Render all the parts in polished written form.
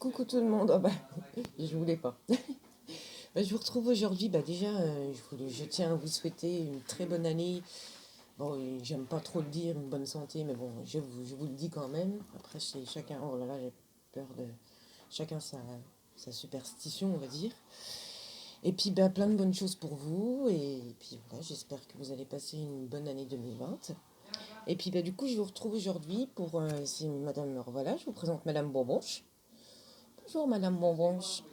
Coucou tout le monde. Ah bah, je voulais pas. Je vous retrouve aujourd'hui. Déjà, je tiens à vous souhaiter une très bonne année. Bon, j'aime pas trop le dire, une bonne santé, mais bon, je vous le dis quand même. Après, c'est chacun. Oh là là, j'ai peur de. Chacun sa superstition, on va dire. Et puis, plein de bonnes choses pour vous. Et puis voilà, j'espère que vous allez passer une bonne année 2020. Et puis, du coup, je vous retrouve aujourd'hui pour. C'est Madame. Voilà, je vous présente Madame Bonbonche. Bonjour Madame Bonbonche.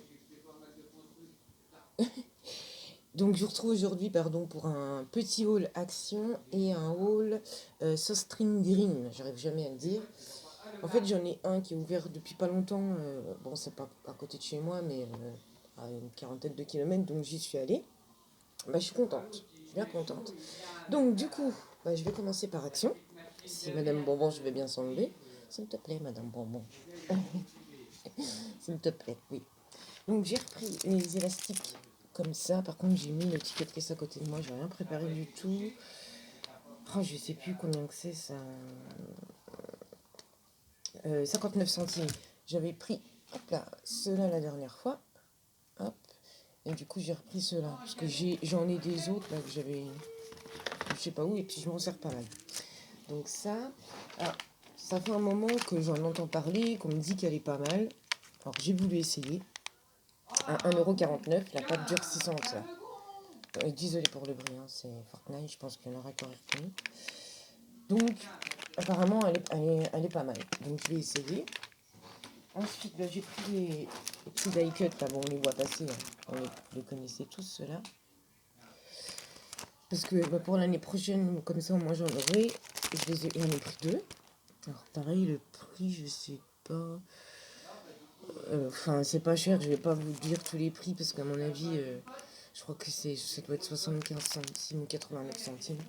Donc, je vous retrouve aujourd'hui, pardon, pour un petit haul action et un haul Sostring Green. J'arrive jamais à le dire. En fait, j'en ai un qui est ouvert depuis pas longtemps. Bon, c'est pas à côté de chez moi, mais à une quarantaine de kilomètres, donc j'y suis allée. Je suis contente. Je suis bien contente. Donc, du coup, je vais commencer par action. Si Madame Bonbon, je vais bien s'enlever. S'il te plaît, Madame Bonbon. S'il te plaît, oui. Donc j'ai repris les élastiques comme ça. Par contre, j'ai mis le ticket de caisse à côté de moi. J'ai rien préparé du tout. Oh, je sais plus combien que c'est ça. 59 centimes. J'avais pris hop là, ceux-là la dernière fois. Hop. Et du coup, j'ai repris ceux-là. Parce que j'en ai des autres là que j'avais. Je sais pas où. Et puis je m'en sers pas mal. Donc ça. Alors, ça fait un moment que j'en entends parler, qu'on me dit qu'elle est pas mal. Alors j'ai voulu essayer. À 1,49 €, la pâte durcissante. Désolé pour le bruit, hein, c'est Fortnite, je pense qu'il y en aura qui auraient reconnu. Donc, apparemment, elle est pas mal. Donc, je vais essayer. Ensuite, j'ai pris les petits die cut. Là, bon, on les voit passer. Hein. On les connaissait tous, ceux-là. Parce que pour l'année prochaine, comme ça, moi, j'en aurai. J'en ai pris deux. Alors, pareil, le prix, je sais pas. Enfin, c'est pas cher. Je vais pas vous dire tous les prix parce qu'à mon avis, je crois que ça doit être 75 centimes ou 89 centimes.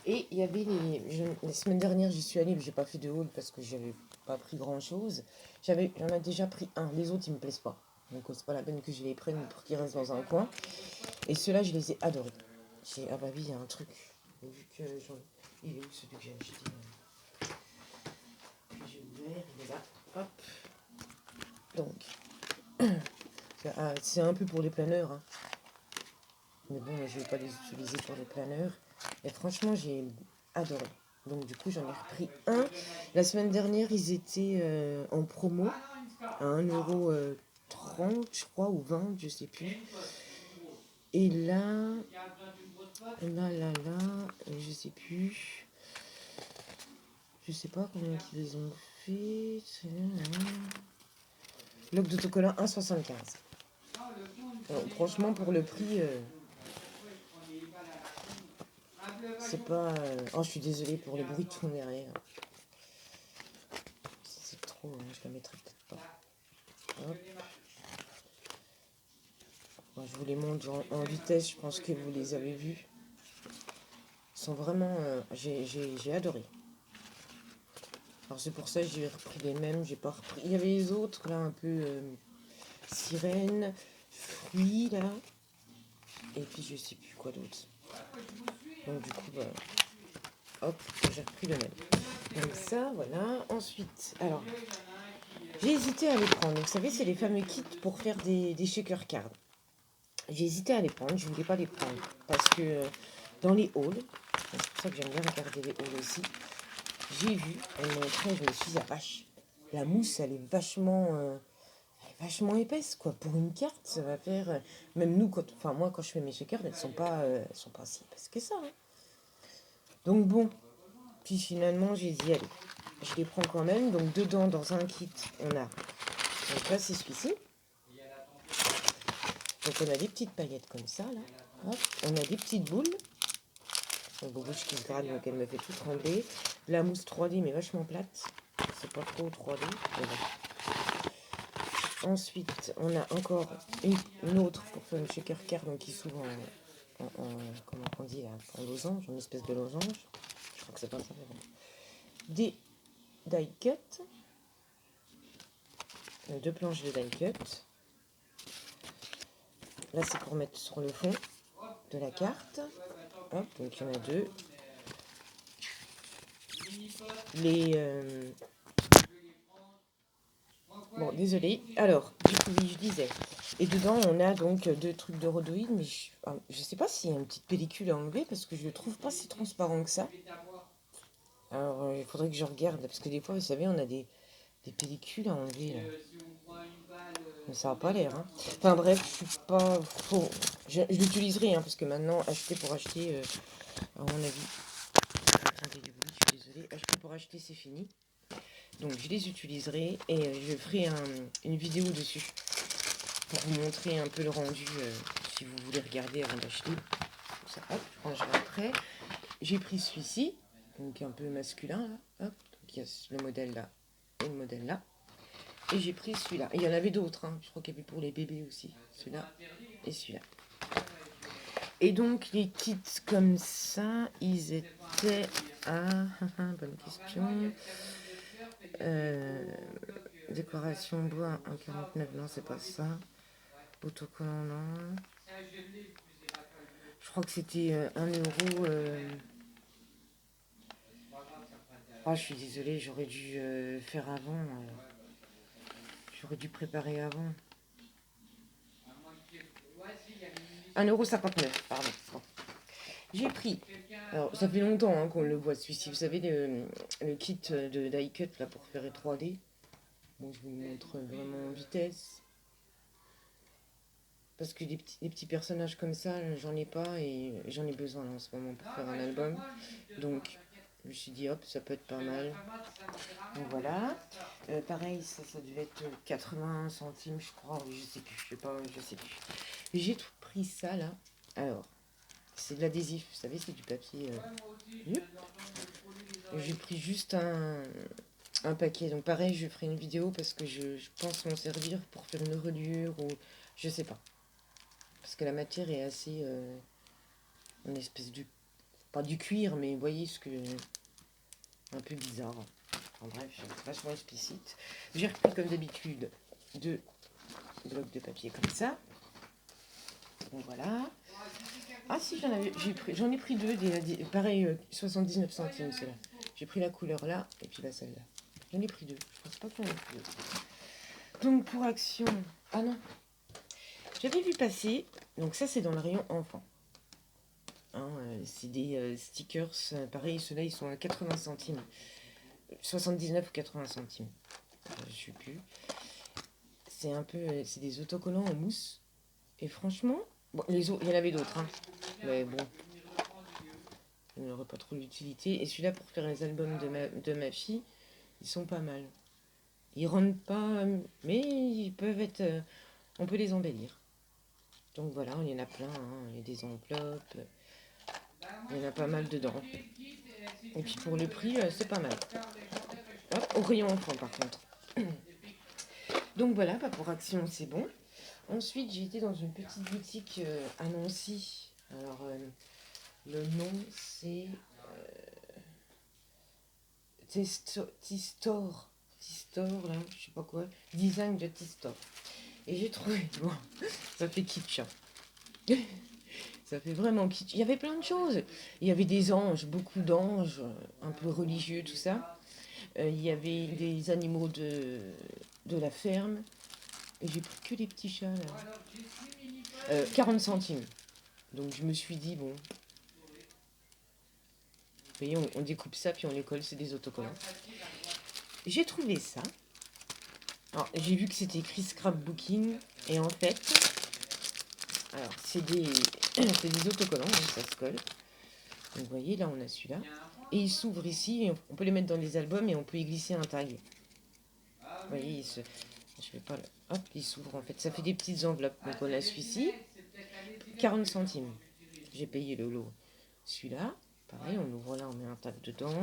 Et il y avait les semaines dernières, j'y suis allée, mais j'ai pas fait de haul parce que j'avais pas pris grand chose. J'en ai déjà pris un, les autres ils me plaisent pas. Donc c'est pas la peine que je les prenne pour qu'ils restent dans un coin. Et ceux-là, je les ai adorés. Ah bah oui, il y a un truc. Et vu que il est où celui que j'ai acheté que j'ai ouvert, il est là. Hop. Donc, c'est un peu pour les planeurs. Hein. Mais bon, je vais pas les utiliser pour les planeurs. Et franchement, j'ai adoré. Donc du coup, j'en ai repris un. La semaine dernière, ils étaient en promo à 1,30 € je crois, ou 20, je sais plus. Et là, je sais plus. Je sais pas combien ils les ont fait. Bloc d'autocollant 1,75 €. Franchement, pour le prix, c'est pas. Oh, je suis désolée pour le bruit de fond derrière. C'est trop, hein, je la mettrai peut-être pas. Hop. Bon, je vous les montre en vitesse, je pense que vous les avez vus. Ils sont vraiment. J'ai adoré. Alors c'est pour ça que j'ai repris les mêmes, j'ai pas repris. Il y avait les autres là un peu sirène, fruits là. Et puis je sais plus quoi d'autre. Donc du coup hop, j'ai repris le même. Donc ça voilà. Ensuite, alors j'ai hésité à les prendre. Donc vous savez, c'est les fameux kits pour faire des shaker cards. J'ai hésité à les prendre, je voulais pas les prendre. Parce que dans les halls, c'est pour ça que j'aime bien regarder les halls aussi. J'ai vu, elle montrait, je me suis dit, ah vache, la mousse, elle est vachement épaisse, quoi. Pour une carte, ça va faire. Même nous, moi, quand je fais mes shakers, elles sont pas si épaisses que ça. Hein. Donc bon, puis finalement, j'ai dit, allez, je les prends quand même. Donc dedans, dans un kit, on a. Donc là, c'est celui-ci. Donc on a des petites paillettes comme ça, là. Hop. On a des petites boules. Une bouche qui se gratte, donc elle me fait tout trembler. La mousse 3D, mais vachement plate. C'est pas trop 3D. Ensuite, on a encore une autre pour faire une shaker card, donc qui s'ouvre comment on dit là, en losange, une espèce de losange. Je crois que c'est pas ça. Mais bon. Des die cut. Deux planches de die cut. Là, c'est pour mettre sur le fond de la carte. Hop, donc il y en a deux. Les Bon, désolé. Alors, du coup, oui, je disais. Et dedans, on a donc deux trucs de rhodoïde, mais je sais pas s'il y a une petite pellicule à enlever parce que je le trouve pas si transparent que ça. Alors, il faudrait que je regarde parce que des fois, vous savez, on a des pellicules à enlever là. Mais ça n'a pas l'air. Hein. Enfin bref, je suis pas. Je l'utiliserai hein, parce que maintenant, acheter pour acheter, à mon avis. Attendez du bruit, je suis désolée. Acheter pour acheter, c'est fini. Donc je les utiliserai et je ferai une vidéo dessus pour vous montrer un peu le rendu si vous voulez regarder avant d'acheter. Ça, hop, je rangerai après. J'ai pris celui-ci, donc un peu masculin là. Hop, donc il y a le modèle là et le modèle là. Et j'ai pris celui-là. Il y en avait d'autres, hein. Je crois qu'il y avait pour les bébés aussi. Celui-là et celui-là. Et donc les kits comme ça, ils étaient à... bonne question. Décoration bois 1,49, non c'est pas ça. Autocollant, non. Je crois que c'était 1 euro. Ah, je suis désolée, j'aurais dû faire avant. J'aurais dû préparer avant. 1,59 €, pardon. Bon. J'ai pris. Alors, ça fait longtemps hein, qu'on le voit celui-ci. Vous savez, le kit de die cut là, pour faire 3D. Bon, je vous le montre vraiment en vitesse. Parce que les petits personnages comme ça, j'en ai pas et j'en ai besoin là, en ce moment pour faire un album. Donc, je me suis dit, hop, ça peut être pas mal. Donc voilà. Pareil, ça devait être 80 centimes, je crois. Je sais plus, je sais pas, je sais plus. J'ai tout pris ça là. Alors, c'est de l'adhésif, vous savez, c'est du papier. J'ai pris juste un paquet. Donc pareil, je ferai une vidéo parce que je pense m'en servir pour faire une reliure ou je sais pas. Parce que la matière est assez une espèce de pas du cuir, mais vous voyez ce que un peu bizarre. En bref, vachement explicite. J'ai repris comme d'habitude deux blocs de papier comme ça. Donc voilà. Ah si, j'en ai pris deux, pareil, 79 centimes ceux-là. J'ai pris la couleur là et puis la celle-là. J'en ai pris deux. Je pense pas que j'en ai pris deux. Donc pour Action. Ah non. J'avais vu passer. Donc ça c'est dans le rayon enfant. Hein, c'est des stickers. Pareil, ceux-là ils sont à 80 centimes. 79 ou 80 centimes. Je sais plus. C'est un peu. C'est des autocollants en mousse. Et franchement. Bon, il y en avait d'autres. Hein. Mais bon. Il n'aurait pas trop d'utilité. Et celui-là pour faire les albums de ma fille, ils sont pas mal. Ils rendent pas. Mais ils peuvent être. On peut les embellir. Donc voilà, il y en a plein. Hein. Il y a des enveloppes. Il y en a pas mal dedans. Et puis pour le prix, c'est pas mal. Hop, au rayon enfant par contre. Donc voilà, pas pour Action, c'est bon. Ensuite, j'ai été dans une petite boutique à Nancy. Alors, le nom, c'est T-Store. T-Store, là, je sais pas quoi. Design de T-Store. Et j'ai trouvé, bon, ça fait kitsch. Hein. Ça fait vraiment kitsch. Il y avait plein de choses. Il y avait des anges, beaucoup d'anges, un peu religieux, tout ça. Il y avait des animaux de la ferme. Et j'ai pris que les petits chats, là. 40 centimes. Donc je me suis dit, bon, vous voyez, on découpe ça, puis on les colle, c'est des autocollants. J'ai trouvé ça. Alors, j'ai vu que c'était écrit scrapbooking. Et en fait, alors, c'est des autocollants, hein, ça se colle. Donc, vous voyez, là, on a celui-là. Et il s'ouvre ici, et on peut les mettre dans des albums et on peut y glisser un tag. Vous voyez, je vais pas le... Hop, il s'ouvre en fait. Ça fait des petites enveloppes. Donc, on a celui-ci, 40 centimes. J'ai payé le lot. Celui-là, pareil, on ouvre là, on met un tag dedans.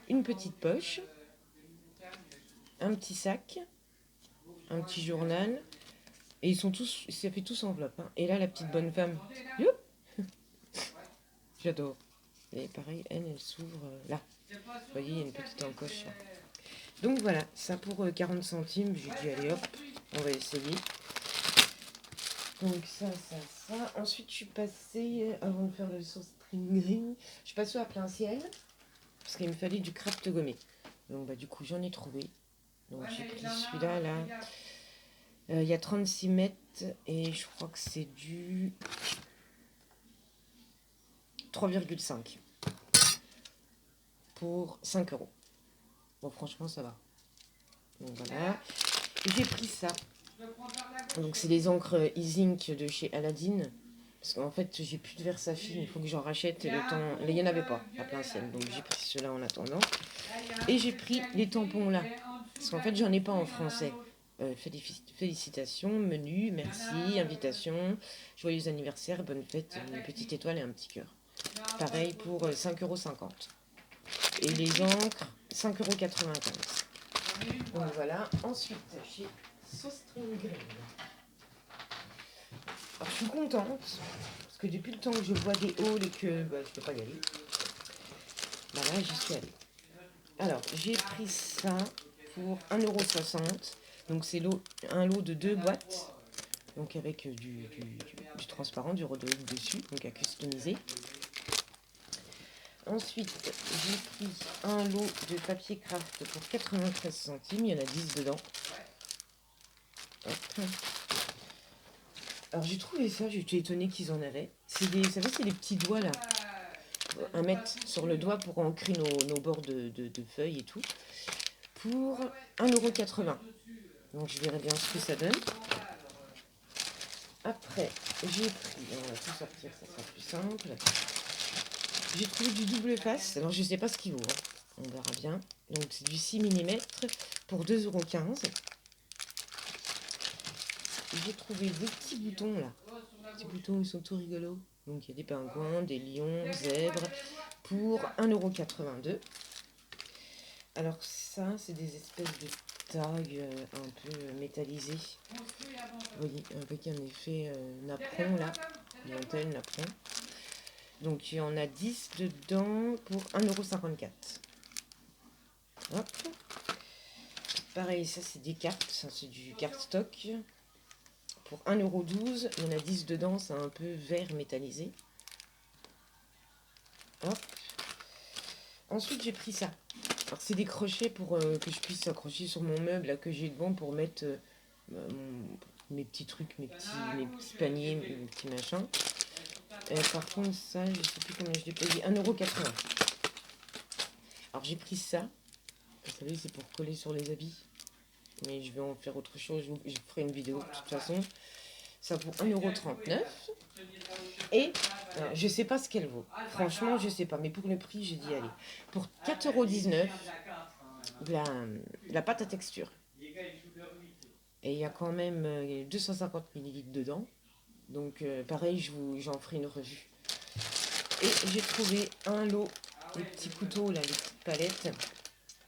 Une petite poche. Un petit sac. Un petit journal. Et ils sont tous, ça fait tous enveloppe. Hein. Et là, la petite bonne femme. Youp. J'adore. Et pareil, elle s'ouvre là. Vous voyez, il y a une petite encoche. Là. Donc voilà, ça pour 40 centimes. J'ai dit, allez hop, on va essayer. Donc ça. Ensuite, je suis passée, avant de faire le sauce string green, je suis passée à plein ciel. Parce qu'il me fallait du craft gommé. Donc bah du coup, j'en ai trouvé. Donc j'ai pris celui-là, là. Il y a 36 mètres et je crois que c'est du 3,5 pour 5 euros. Bon, franchement, ça va. Donc voilà. J'ai pris ça. Donc c'est des encres e-ink de chez Aladdin. Parce qu'en fait, j'ai plus de Versafilm, il faut que j'en rachète. Et le temps... il n'y en avait pas à plein ciel. Donc j'ai pris ceux-là en attendant. Et j'ai pris les tampons là. Parce qu'en fait, j'en ai pas en français. Félicitations, menu, merci, invitation, joyeux anniversaire, bonne fête, une petite étoile et un petit cœur. Pareil pour 5,50 €. Et les encres, 5,95 €. Donc voilà. Ensuite, chez Sostring Green. Alors, je suis contente, parce que depuis le temps que je vois des hauls et que je ne peux pas y aller, bah là, j'y suis allée. Alors, j'ai pris ça pour 1,60 €. Donc, c'est un lot de 2 boîtes. Donc, avec du transparent, du rhodoïde dessus, donc à customiser. Ensuite, j'ai pris un lot de papier craft pour 93 centimes. Il y en a 10 dedans. Hop. Alors, j'ai trouvé ça, j'étais étonnée qu'ils en avaient. C'est des, vous savez, c'est des petits doigts là. À mettre sur le doigt pour ancrer nos bords de feuilles et tout. Pour 1,80 €. Donc je verrai bien ce que ça donne. Après, j'ai pris, on va tout sortir, ça sera plus simple. J'ai trouvé du double face, alors je sais pas ce qu'il vaut, hein. On verra bien. Donc c'est du 6 mm pour 2,15 €. J'ai trouvé des petits boutons là. Les petits boutons, ils sont tout rigolos. Donc il y a des pingouins, des lions, zèbres, pour 1,82 €. Alors ça, c'est des espèces de tags un peu métallisés. Vous voyez, avec un effet napperon là, dentelle napperon. Donc il y en a 10 dedans pour 1,54 €. Hop. Pareil, ça c'est des cartes, ça c'est du cardstock. Pour 1,12 €, il y en a 10 dedans, c'est un peu vert métallisé. Hop. Ensuite j'ai pris ça. Alors c'est des crochets pour que je puisse accrocher sur mon meuble là, que j'ai devant pour mettre mes petits trucs, mes petits paniers, mes petits machins. Par contre ça, je sais plus combien je l'ai payé, 1,80 €. Alors j'ai pris ça. Vous savez, c'est pour coller sur les habits. Mais je vais en faire autre chose, je ferai une vidéo de toute façon. Ça vaut 1,39 €. Et je sais pas ce qu'elle vaut. Franchement, je sais pas. Mais pour le prix, j'ai dit allez. Pour 4,19 €, la pâte à texture. Et il y a quand même 250 ml dedans. Donc pareil, j'en ferai une revue. Et j'ai trouvé un lot, des petits couteaux, là, les petites palettes.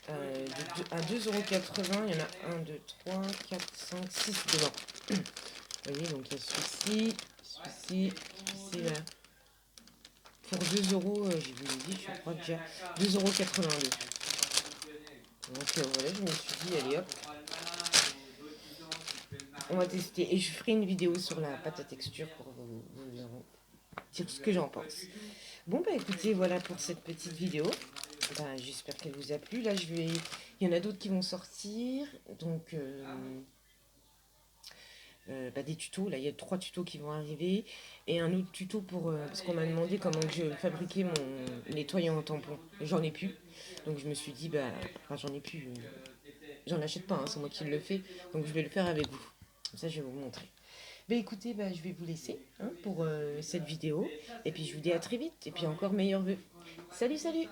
À 2,80 €, il y en a 1, 2, 3, 4, 5, 6 dedans. Vous voyez, donc il y a celui-ci, celui-ci, là. Pour 2 €, je vous l'ai dit, je crois déjà 2,82 €. Donc voilà, je me suis dit, allez hop, on va tester. Et je ferai une vidéo sur la pâte à texture pour vous dire ce que j'en pense. Bon, bah écoutez, voilà pour cette petite vidéo. Bah, j'espère qu'elle vous a plu. Là, il y en a d'autres qui vont sortir. Donc, des tutos. Là, il y a 3 tutos qui vont arriver. Et un autre tuto pour... parce qu'on m'a demandé comment je fabriquais mon nettoyant en tampon. J'en ai plus. Donc, je me suis dit, enfin, j'en ai plus. J'en achète pas, hein, c'est moi qui le fais. Donc, je vais le faire avec vous. Comme ça, je vais vous montrer. Bah écoutez, je vais vous laisser pour cette vidéo. Et puis, je vous dis à très vite. Et puis, encore meilleurs vœux. Salut, salut!